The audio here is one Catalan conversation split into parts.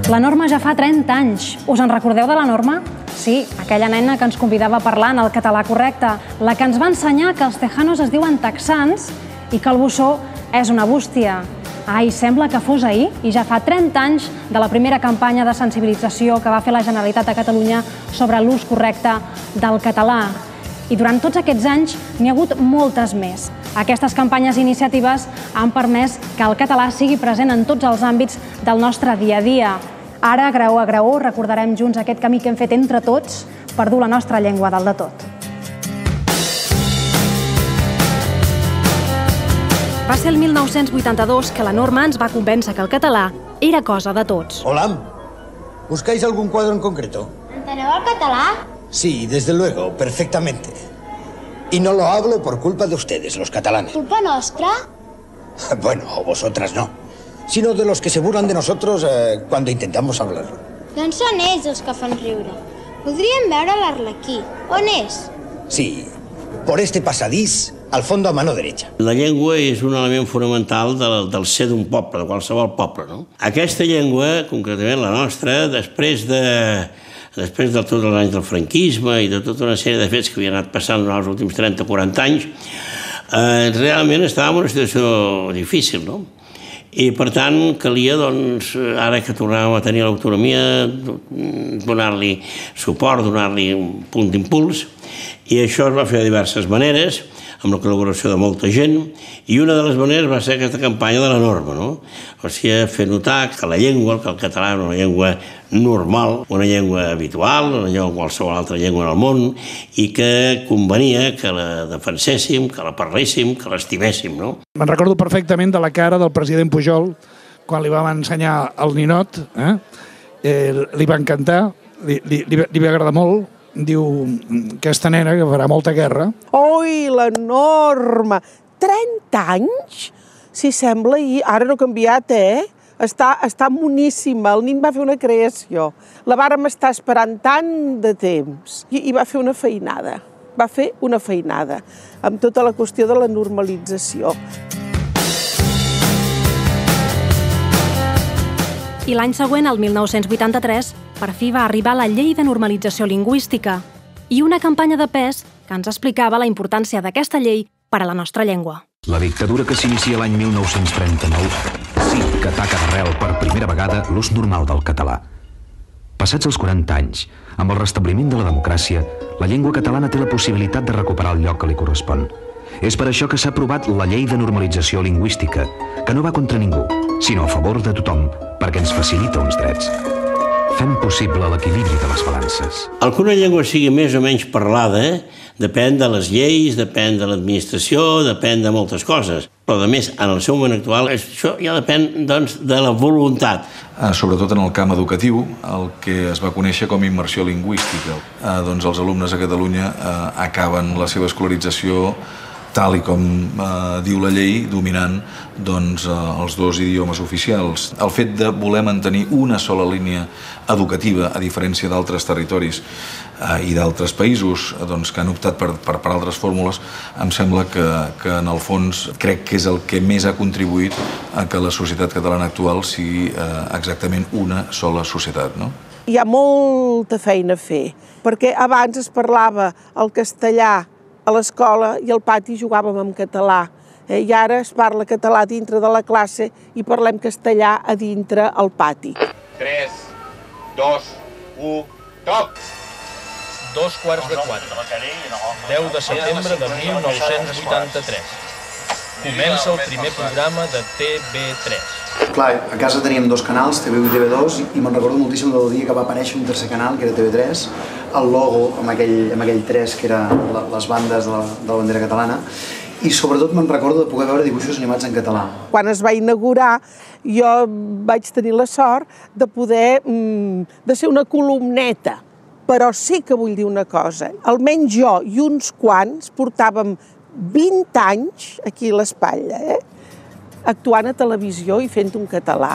La Norma ja fa 30 anys. Us en recordeu de la Norma? Sí, aquella nena que ens convidava a parlar en el català correcte, la que ens va ensenyar que els tejanos es diuen texans i que el bossó és una bústia. Ai, sembla que fos ahir i ja fa 30 anys de la primera campanya de sensibilització que va fer la Generalitat de Catalunya sobre l'ús correcte del català. I durant tots aquests anys n'hi ha hagut moltes més. Aquestes campanyes i iniciatives han permès que el català sigui present en tots els àmbits del nostre dia a dia. Ara, graó a graó, recordarem junts aquest camí que hem fet entre tots per dur la nostra llengua dalt de tot. Va ser el 1982 que la Norma ens va convèncer que el català era cosa de tots. Hola, ¿buscáis algún cuadro en concreto? ¿Enteneu el català? Sí, desde luego, perfectamente. Y no lo hablo por culpa de ustedes, los catalanes. ¿Culpa nostra? Bueno, vosotras no. Sino de los que se burlan de nosotros cuando intentamos hablarlo. Doncs són ells els que fan riure. Podríem veure l'Arlequí. On és? Sí, por este pasadís, al fondo a mano derecha. La llengua és un element fonamental del ser d'un poble, de qualsevol poble, no? Aquesta llengua, concretament la nostra, després de tots els anys del franquisme i de tota una sèrie de fets que havien anat passant en els últims 30-40 anys, realment estava en una situació difícil, no? I, per tant, calia, doncs, ara que tornàvem a tenir l'autonomia, donar-li suport, donar-li un punt d'impuls, i això es va fer de diverses maneres, amb la col·laboració de molta gent, i una de les maneres va ser aquesta campanya de la Norma, no? O sigui, fer notar que la llengua, que el català era una llengua normal, una llengua habitual, una llengua qualsevol altra llengua en el món, i que convenia que la defenséssim, que la parléssim, que l'estiméssim, no? Me'n recordo perfectament de la cara del president Pujol quan li vam ensenyar el ninot, li va encantar, li va agradar molt. Diu, aquesta nena que farà molta guerra. Oi, la Norma! 30 anys? Si sembla, i ara no ha canviat, Està moníssima. El nin va fer una creació. La vàrem estar esperant tant de temps. I va fer una feinada. Va fer una feinada amb tota la qüestió de la normalització. I l'any següent, el 1983, per fi va arribar la Llei de Normalització Lingüística i una campanya de pes que ens explicava la importància d'aquesta llei per a la nostra llengua. La dictadura que s'inicia l'any 1939 sí que ataca d'arrel per primera vegada l'ús normal del català. Passats els 40 anys, amb el restabliment de la democràcia, la llengua catalana té la possibilitat de recuperar el lloc que li correspon. És per això que s'ha aprovat la Llei de Normalització Lingüística, que no va contra ningú, sinó a favor de tothom, perquè ens facilita uns drets. Fem possible l'equilibri de les balances. El que una llengua sigui més o menys parlada depèn de les lleis, depèn de l'administració, depèn de moltes coses. Però, a més, en el seu moment actual, això ja depèn, doncs, de la voluntat. Sobretot en el camp educatiu, el que es va conèixer com immersió lingüística. Doncs els alumnes a Catalunya acaben la seva escolarització tal i com diu la llei, dominant els dos idiomes oficials. El fet de voler mantenir una sola línia educativa, a diferència d'altres territoris i d'altres països que han optat per altres fórmules, em sembla que en el fons crec que és el que més ha contribuït a que la societat catalana actual sigui exactament una sola societat, no? Hi ha molta feina a fer, perquè abans es parlava el castellà a l'escola i al pati jugàvem en català. I ara es parla català dintre de la classe i parlem castellà a dintre al pati. 3, 2, 1, top! 3:45. 10 de setembre de 1983. Comença el primer programa de TV3. Clar, a casa teníem dos canals, TV1 i TV2, i me'n recordo moltíssim del dia que va aparèixer un tercer canal, que era TV3, el logo amb aquell 3, que era les bandes de la bandera catalana, i sobretot me'n recordo de poder veure dibuixos animats en català. Quan es va inaugurar, jo vaig tenir la sort de poder ser una columneta, però sí que vull dir una cosa, almenys jo i uns quants portàvem 20 anys aquí a l'espatlla, actuant a televisió i fent un català.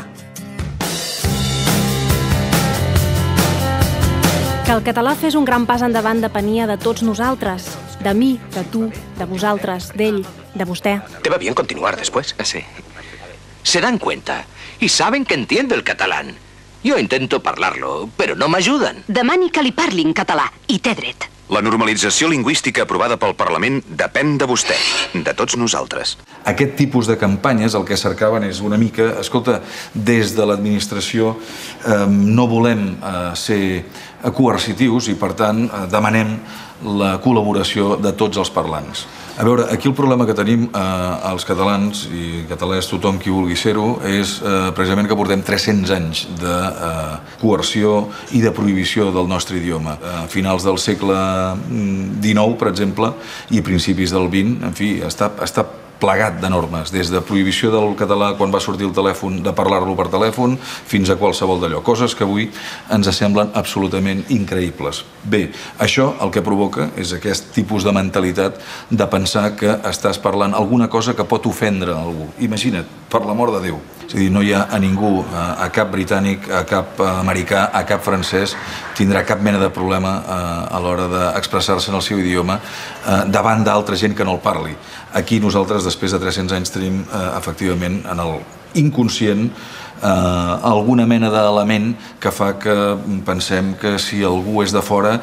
Que el català fes un gran pas endavant depenia de tots nosaltres, de mi, de tu, de vosaltres, d'ell, de vostè. Te va bien continuar después. Sí. Se dan cuenta y saben que entiendo el catalán. Jo intento parlar-lo, però no m'ajuden. Demani que li parli en català, i té dret. La normalització lingüística aprovada pel Parlament depèn de vostè, de tots nosaltres. Aquest tipus de campanyes el que cercaven és una mica, escolta, des de l'administració no volem ser coercitius i, per tant, demanem la col·laboració de tots els parlants. A veure, aquí el problema que tenim els catalans, i catalans tothom qui vulgui ser-ho, és precisament que portem 300 anys de coerció i de prohibició del nostre idioma. A finals del segle XIX, per exemple, i principis del XX, en fi, està plegat de normes, des de prohibició del català quan va sortir el telèfon, de parlar-lo per telèfon, fins a qualsevol d'allò. Coses que avui ens semblen absolutament increïbles. Bé, això el que provoca és aquest tipus de mentalitat de pensar que estàs parlant alguna cosa que pot ofendre algú. Imagina't, per l'amor de Déu. És a dir, no hi ha a ningú, a cap britànic, a cap americà, a cap francès, tindrà cap mena de problema a l'hora d'expressar-se en el seu idioma davant d'altra gent que no el parli. Aquí nosaltres, després de 300 anys, tenim efectivament en el inconscient alguna mena d'element que fa que pensem que si algú és de fora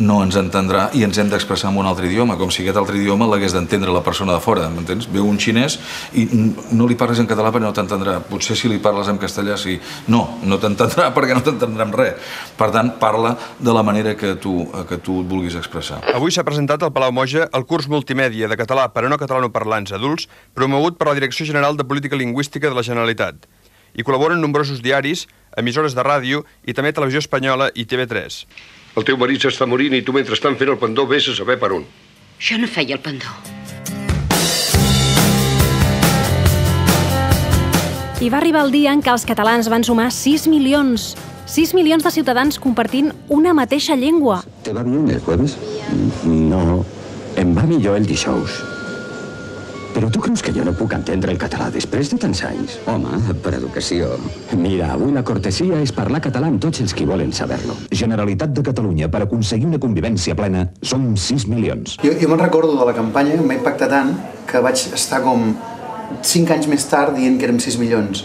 no ens entendrà i ens hem d'expressar en un altre idioma, com si aquest altre idioma l'hagués d'entendre la persona de fora, m'entens? Veu un xinès i no li parles en català perquè no t'entendrà. Potser si li parles en castellà sí. No t'entendrà perquè no t'entendrà en res. Per tant, parla de la manera que tu et vulguis expressar. Avui s'ha presentat al Palau Moja el curs multimèdia de català per a no catalanoparlants adults promogut per la Direcció General de Política Lingüística de la Generalitat. Hi col·laboren nombrosos diaris, emissores de ràdio i també Televisió Espanyola i TV3. El teu marit s'està morint i tu mentrestant fent el pendó vés a saber per on. Jo no feia el pendó. I va arribar el dia en què els catalans van sumar 6 milions. 6 milions de ciutadans compartint una mateixa llengua. ¿Te va bien el jueves? No, em va millor el dijous. Però tu creus que jo no puc entendre el català després de tants anys? Home, per educació. Mira, avui la cortesia és parlar català amb tots els qui volen saber-lo. Generalitat de Catalunya, per aconseguir una convivència plena, som 6 milions. Jo me'n recordo de la campanya, em va impactar tant que vaig estar com 5 anys més tard dient que érem 6 milions.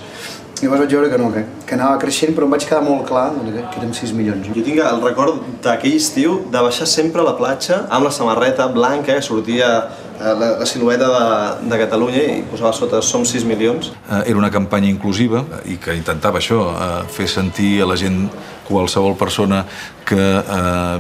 Llavors vaig veure que no, que anava creixent, però em vaig quedar molt clar que érem 6 milions. Jo tinc el record d'aquell estiu de baixar sempre a la platja amb la samarreta blanca que sortia la silueta de Catalunya i posava sota som 6 milions. Era una campanya inclusiva i que intentava això, fer sentir a la gent, qualsevol persona que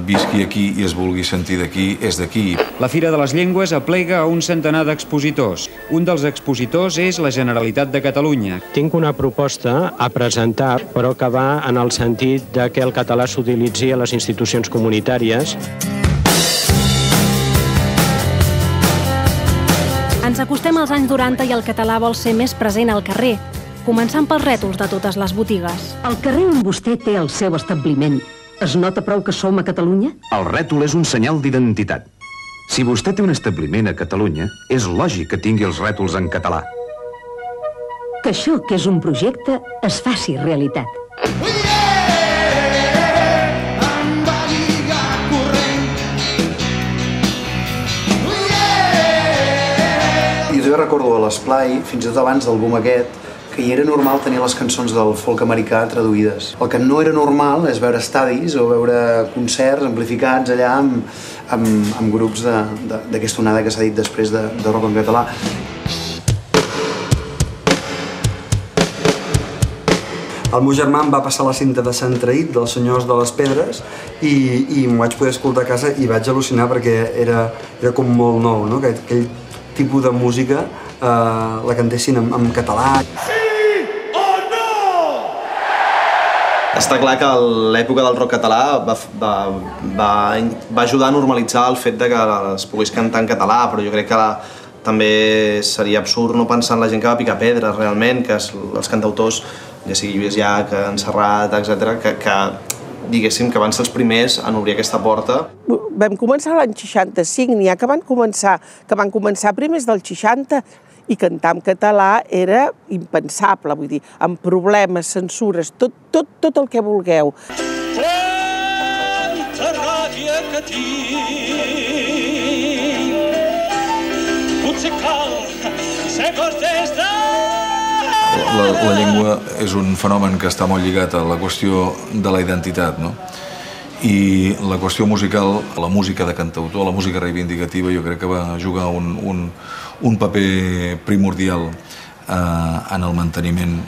visqui aquí i es vulgui sentir d'aquí, és d'aquí. La Fira de les Llengües aplega a un centenar d'expositors. Un dels expositors és la Generalitat de Catalunya. Tinc una proposta a presentar, però que va en el sentit de que el català s'utilitzi a les institucions comunitàries. Ens acostem als anys 90 i el català vol ser més present al carrer, començant pels rètols de totes les botigues. Al carrer on vostè té el seu establiment, es nota prou que som a Catalunya? El rètol és un senyal d'identitat. Si vostè té un establiment a Catalunya, és lògic que tingui els rètols en català. Que això, que és un projecte, es faci realitat. Jo recordo a l'Esplai, fins i tot abans del boom aquest, que hi era normal tenir les cançons del folk americà traduïdes. El que no era normal és veure estadis o veure concerts amplificats allà amb grups d'aquesta onada que s'ha dit després de rock en català. El meu germà em va passar la cinta de Sant Traït dels Senyors de les Pedres i m'ho vaig poder escoltar a casa i vaig al·lucinar perquè era com molt nou, no? Aquell tipus de música la cantessin en català. Sí o no? Està clar que l'època del rock català va ajudar a normalitzar el fet que es pogués cantar en català, però jo crec que també seria absurd no pensar en la gent que va picar pedres realment, que els cantautors, ja sigui Lluís Llach, en Serrat, etc., que diguéssim que van ser els primers en obrir aquesta porta. Vam començar l'any 65, n'hi ha que van començar primers del 60 i cantar en català era impensable, vull dir, amb problemes, censures, tot el que vulgueu. Quanta ràbia que tinc, potser cal ser cortés de... la llengua és un fenomen que està molt lligat a la qüestió de la identitat, no? I la qüestió musical, la música de cantautor, la música reivindicativa, jo crec que va jugar un paper primordial en el manteniment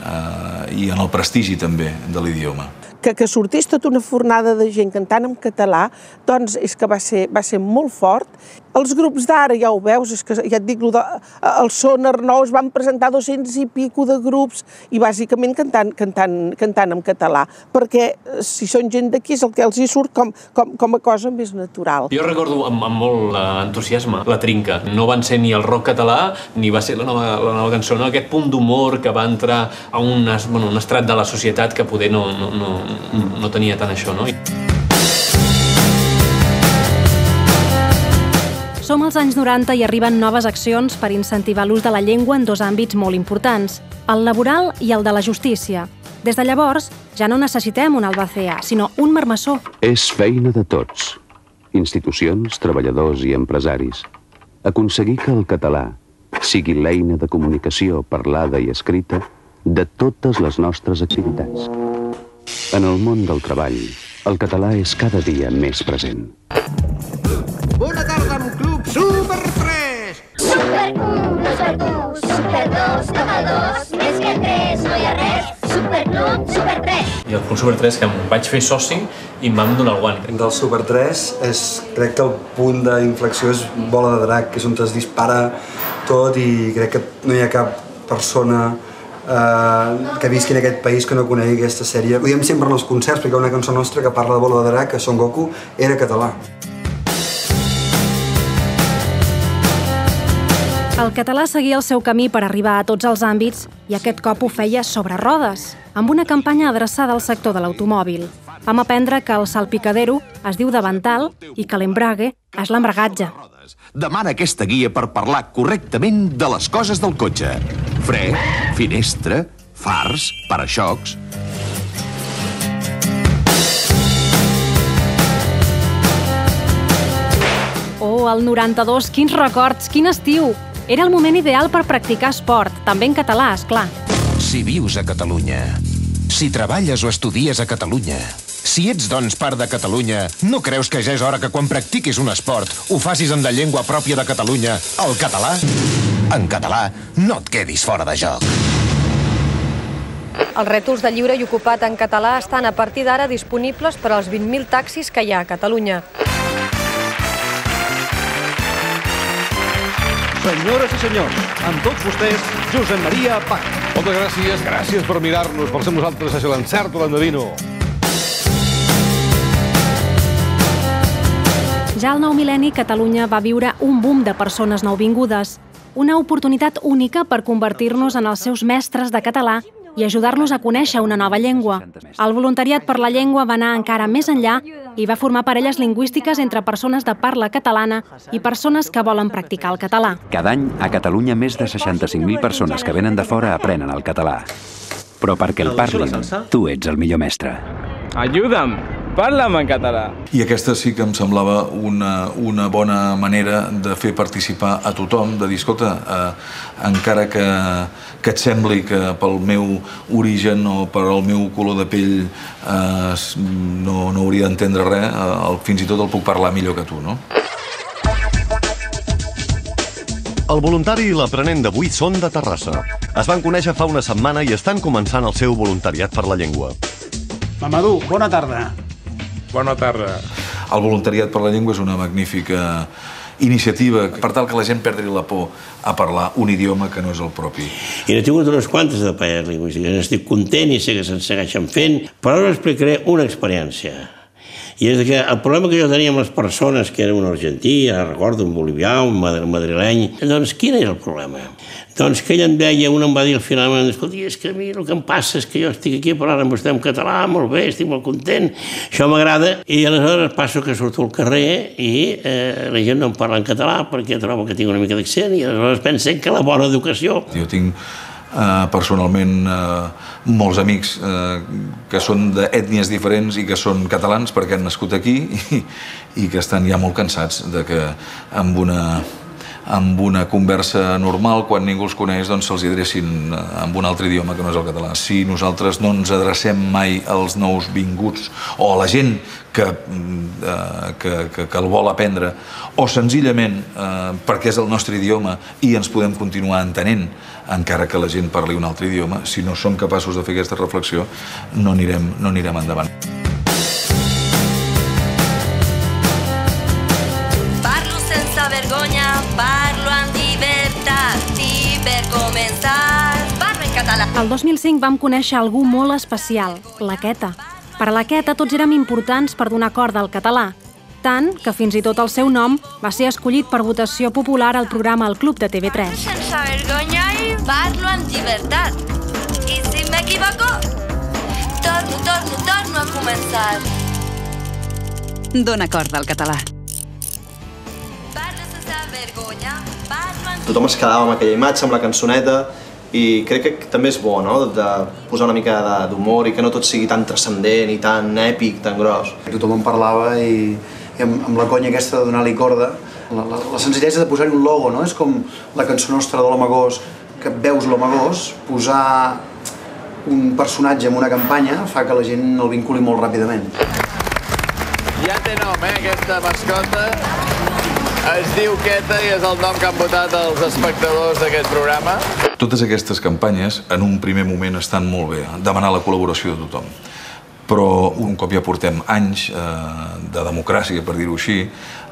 i en el prestigi també de l'idioma. Que sortís tota una fornada de gent cantant en català, doncs és que va ser molt fort. Els grups d'ara, ja ho veus, és que ja et dic, el Sonar Nou es van presentar 200 i pico de grups i bàsicament cantant en català, perquè si són gent d'aquí és el que els hi surt com a cosa més natural. Jo recordo amb molt entusiasme la Trinca. No van ser ni el rock català ni va ser la nova cançó, no? Aquest punt d'humor que va entrar a un estrat de la societat que poder no tenia tant això, no? Som als anys 90 i arriben noves accions per incentivar l'ús de la llengua en dos àmbits molt importants, el laboral i el de la justícia. Des de llavors, ja no necessitem un albacea, sinó un marmessor. És feina de tots, institucions, treballadors i empresaris. Aconseguir que el català sigui l'eina de comunicació parlada i escrita de totes les nostres activitats. En el món del treball, el català és cada dia més present. Bona tarda amb Club Super 3! Super 1, no és per tu, Super 2, toma 2, més que 3, no hi ha res, Super Club, Super 3. I el Club Super 3, que em vaig fer soci i em vam donar el guant. Del Super 3, crec que el punt d'inflexió és Bola de Drac, que és on es dispara tot i crec que no hi ha cap persona que visqui en aquest país que no conegui aquesta sèrie. Ho diem sempre en els concerts, perquè hi ha una cançó nostra que parla de Bola de Drac, que Son Goku era català. El català seguia el seu camí per arribar a tots els àmbits i aquest cop ho feia sobre rodes, amb una campanya adreçada al sector de l'automòbil. Vam aprendre que el salpicadero es diu davantal i que l'embrague és l'embragatge. Demana aquesta guia per parlar correctament de les coses del cotxe. Fre, finestra, fars, para-xocs... Oh, el 92, quins records, quin estiu! Era el moment ideal per practicar esport, també en català, esclar. Si vius a Catalunya, si treballes o estudies a Catalunya, si ets, doncs, part de Catalunya, no creus que ja és hora que quan practiquis un esport ho facis en la llengua pròpia de Catalunya, el català? En català, no et quedis fora de joc. Els rètols de lliure i ocupat en català estan a partir d'ara disponibles per als 20.000 taxis que hi ha a Catalunya. Senyores i senyors, amb tots vostès, Josep Maria Pach. Moltes gràcies, gràcies per mirar-nos, per ser nosaltres a l'encert o l'endevino. Ja al nou mil·lenni, Catalunya va viure un boom de persones nouvingudes, una oportunitat única per convertir-nos en els seus mestres de català i ajudar-nos a conèixer una nova llengua. El voluntariat per la llengua va anar encara més enllà i va formar parelles lingüístiques entre persones de parla catalana i persones que volen practicar el català. Cada any, a Catalunya, més de 65.000 persones que venen de fora aprenen el català. Però perquè el parlin, tu ets el millor mestre. Ajuda'm, parla'm en català. I aquesta sí que em semblava una bona manera de fer participar a tothom, de dir, escolta, encara que et sembli que pel meu origen o pel meu color de pell no hauria d'entendre res, fins i tot el puc parlar millor que tu, no? El voluntari i l'aprenent d'avui són de Terrassa. Es van conèixer fa una setmana i estan començant el seu voluntariat per la llengua. Mamadou, bona tarda. Bona tarda. El voluntariat per la llengua és una magnífica iniciativa per tal que la gent perdi la por a parlar un idioma que no és el propi. I n'he tingut unes quantes de parelles lingüístiques. Estic content i sé que se'n segueixen fent, però ara us explicaré una experiència. I és que el problema que jo tenia amb les persones, que era un argentí, ara recordo, un bolivià, un madrileny, doncs quin era el problema? Doncs que ella em deia, un em va dir al final, escolta, és que a mi el que em passa és que jo estic aquí parlant amb vostè en català, molt bé, estic molt content, això m'agrada, i aleshores passo que surto al carrer i la gent no em parla en català perquè trobo que tinc una mica d'accent i aleshores pensen que la bona educació... Jo tinc personalment molts amics que són d'ètnies diferents i que són catalans perquè han nascut aquí i que estan ja molt cansats de que amb amb una conversa normal, quan ningú els coneix, doncs se'ls adrecin amb un altre idioma que no és el català. Si nosaltres no ens adrecem mai als nous vinguts o a la gent que el vol aprendre, o senzillament perquè és el nostre idioma i ens podem continuar entenent, encara que la gent parli un altre idioma, si no som capaços de fer aquesta reflexió, no anirem endavant. Parlo sense vergonya, parlo amb llibertat i per començar, parlo en català. El 2005 vam conèixer algú molt especial, la Queta. Per a la Queta tots érem importants per donar corda al català, tant que fins i tot el seu nom va ser escollit per votació popular al programa El Club de TV3. Sense vergonya i parlo amb llibertat. I si m'equivoco, torno a començar. Dóna corda al català. Parlo sense vergonya, parlo amb... Tothom es quedava amb aquella imatge, amb la cançoneta, i crec que també és bo, no?, de posar una mica d'humor i que no tot sigui tan transcendent i tan èpic, tan gros. Tothom en parlava i amb la conya aquesta de donar-li corda, la senzillesa de posar-hi un logo, no? És com la cançó nostra de l'Home Gos, que veus l'Home Gos, posar un personatge en una campanya fa que la gent el vinculi molt ràpidament. Ja té nom, aquesta mascota. Es diu Queta i és el nom que han votat els espectadors d'aquest programa. Totes aquestes campanyes, en un primer moment, estan molt bé, demanar la col·laboració de tothom. Però un cop ja portem anys de democràcia, per dir-ho així,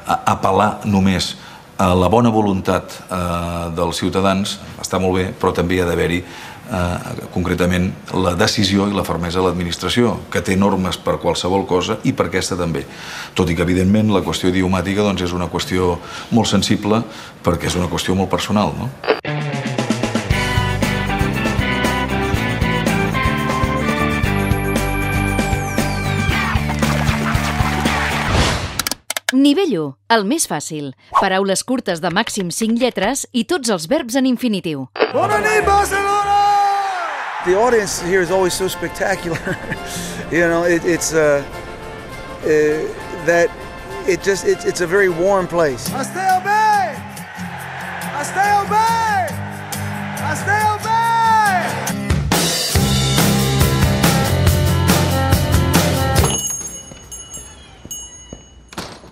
apel·lar només a la bona voluntat dels ciutadans està molt bé, però també hi ha d'haver-hi concretament la decisió i la fermesa de l'administració, que té normes per qualsevol cosa i per aquesta també. Tot i que, evidentment, la qüestió idiomàtica és una qüestió molt sensible perquè és una qüestió molt personal, no? Nivell 1, el més fàcil. Paraules curtes de màxim 5 lletres i tots els verbs en infinitiu. Bona nit, Barcelona! The audience here is always so spectacular. You know, it's a very warm place. Esteu bé! Esteu bé! Esteu bé!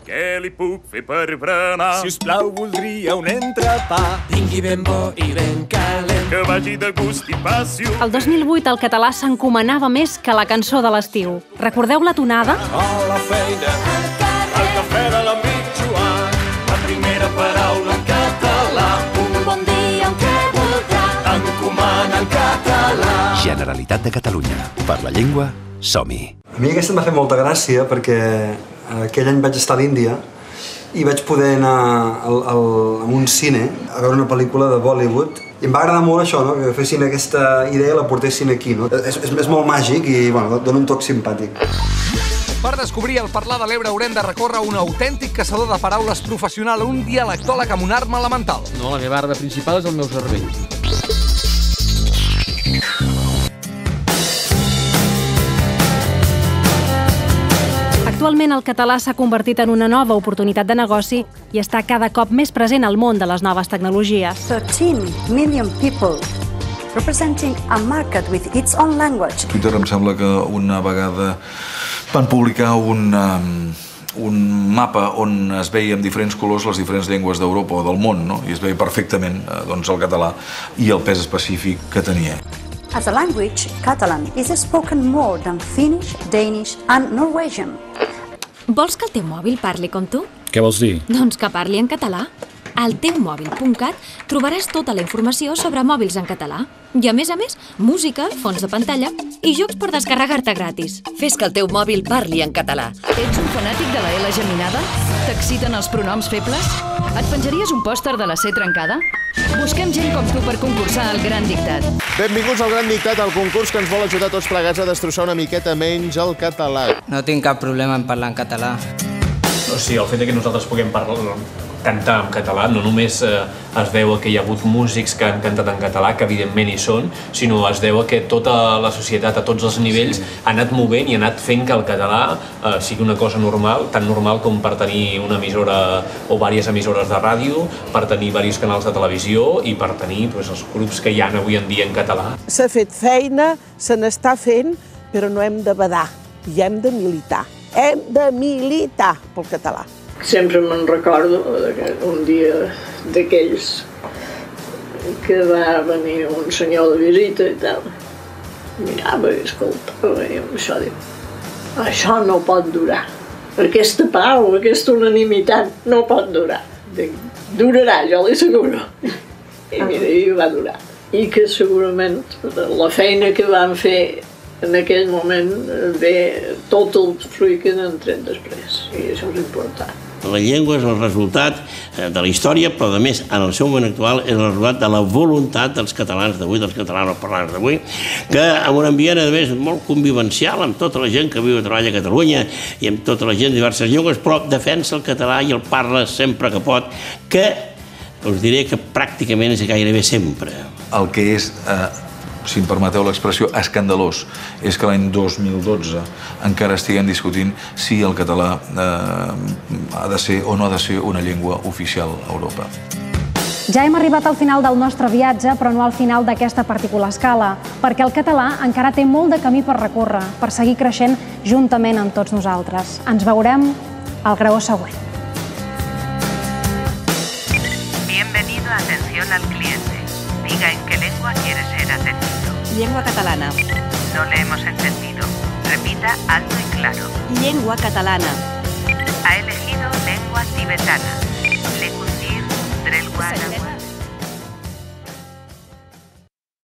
Què li puc fer per berenar? Si us plau, voldria un entrepà. Vingui ben bo i ben calent. Que vagi de gust i passi. El 2008 el català s'encomanava més que la cançó de l'estiu. Recordeu la tonada? A la feina, al cafè de l'amic Joan, la primera paraula en català. Un bon dia en què voldrà, encomana en català. Generalitat de Catalunya. Per la llengua, som-hi. A mi aquesta em va fer molta gràcia perquè aquell any vaig estar a l'Índia i vaig poder anar a un cine a veure una pel·lícula de Bollywood i em va agradar molt això, no? Que fessin aquesta idea i la portessin aquí. No? És molt màgic i bueno, dona un toc simpàtic. Per descobrir el parlar de l'Ebre haurem de recórrer un autèntic caçador de paraules professional, un dialectòleg amb una arma elemental. No, la meva arma principal és el meu cervell. Actualment el català s'ha convertit en una nova oportunitat de negoci i està cada cop més present al món de les noves tecnologies. 13 million people representing a market with its own language. Twitter em sembla que una vegada van publicar un mapa on es veia amb diferents colors les diferents llengües d'Europa o del món, no? I es veia perfectament el català i el pes específic que tenia. As a language, Catalan is spoken more than Finnish, Danish and Norwegian. Vols que el teu mòbil parli com tu? Què vols dir? Doncs que parli en català. Al teumòbil.cat trobaràs tota la informació sobre mòbils en català. I a més, música, fons de pantalla i jocs per descarregar-te gratis. Fes que el teu mòbil parli en català. Ets un fanàtic de la L geminada? T'exciten els pronoms febles? Et penjaries un pòster de la C trencada? Busquem gent com tu per concursar al Gran Dictat. Benvinguts al Gran Dictat, el concurs que ens vol ajudar tots plegats a destrossar una miqueta menys el català. No tinc cap problema en parlar en català. O sigui, el fet que nosaltres puguem cantar en català. No només es deu a que hi ha hagut músics que han cantat en català, que evidentment hi són, sinó es deu a que tota la societat, a tots els nivells, ha anat movent i ha anat fent que el català sigui una cosa normal, tan normal com per tenir una emissora o diverses emissores de ràdio, per tenir diversos canals de televisió i per tenir els grups que hi ha avui en dia en català. S'ha fet feina, se n'està fent, però no hem de badar i hem de militar. Hem de militar pel català. Sempre me'n recordo un dia d'aquells que va venir un senyor de visita i tal. Mirava i escoltava i això diu, això no pot durar. Aquesta pau, aquesta unanimitat no pot durar. Dic, durarà, jo li asseguro. I mira, i va durar. I que segurament la feina que van fer en aquell moment ve tot el fruit que n'han tret després. I això és important. La llengua és el resultat de la història, però a més, en el seu moment actual, és el resultat de la voluntat dels catalans d'avui, dels catalans parlants d'avui, que amb un ambient, a més, molt convivencial, amb tota la gent que viu i treballa a Catalunya i amb tota la gent de diverses llengües, però defensa el català i el parla sempre que pot, que us diré que pràcticament és gairebé sempre. El que és, si em permeteu l'expressió, escandalós, és que l'any 2012 encara estiguem discutint si el català ha de ser o no ha de ser una llengua oficial a Europa. Ja hem arribat al final del nostre viatge, però no al final d'aquesta particular escala, perquè el català encara té molt de camí per recórrer, per seguir creixent juntament amb tots nosaltres. Ens veurem al graó següent. Bienvenido a atención al cliente. Diga en qué lengua quiere ser atendido. Lengua catalana. No le hemos entendido. Repita alto y claro. Lengua catalana. Ha elegido lengua tibetana. Lekundir, Drelwa,